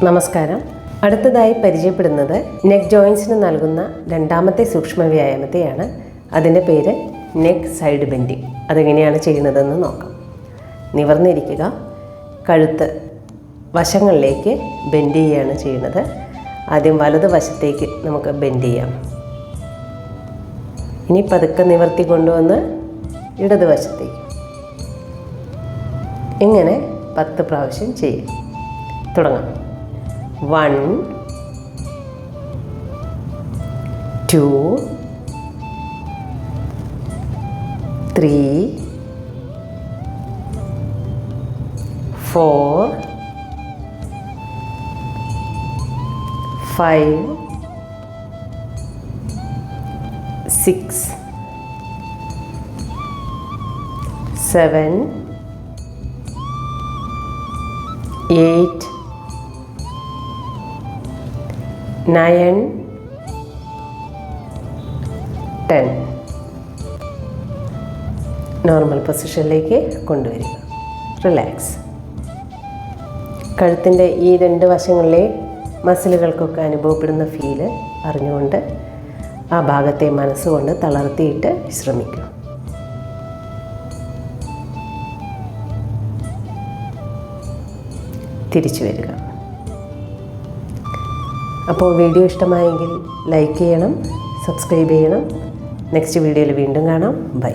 നമസ്കാരം. അടുത്തതായി പരിചയപ്പെടുന്നത് നെക്ക് ജോയിൻസിന് നൽകുന്ന രണ്ടാമത്തെ സൂക്ഷ്മ വ്യായാമത്തെയാണ്. അതിൻ്റെ പേര് നെക്ക് സൈഡ് ബെൻഡിങ്. അതെങ്ങനെയാണ് ചെയ്യുന്നതെന്ന് നോക്കാം. നിവർന്നിരിക്കുക. കഴുത്ത് വശങ്ങളിലേക്ക് ബെൻഡ് ചെയ്യുകയാണ് ചെയ്യുന്നത്. ആദ്യം വലതുവശത്തേക്ക് നമുക്ക് ബെൻഡ് ചെയ്യാം. ഇനി പതുക്കെ നിവർത്തി കൊണ്ടുവന്ന് ഇടതുവശത്തേക്ക്. ഇങ്ങനെ 10 പ്രാവശ്യം ചെയ്യും. തുടങ്ങാം. 1 2 3 4 5 6 7 8 9 10. നോർമൽ പൊസിഷനിലേക്ക് കൊണ്ടുവരിക. റിലാക്സ്. കഴുത്തിൻ്റെ ഈ 2 വശങ്ങളിലെ മസിലുകൾക്കൊക്കെ അനുഭവപ്പെടുന്ന ഫീല് അറിഞ്ഞുകൊണ്ട് ആ ഭാഗത്തെ മനസ്സുകൊണ്ട് തളർത്തിയിട്ട് വിശ്രമിക്കുക. തിരിച്ചു വരിക. അപ്പോൾ വീഡിയോ ഇഷ്ടമായെങ്കിൽ ലൈക്ക് ചെയ്യണം, സബ്സ്ക്രൈബ് ചെയ്യണം. നെക്സ്റ്റ് വീഡിയോയിൽ വീണ്ടും കാണാം. ബൈ.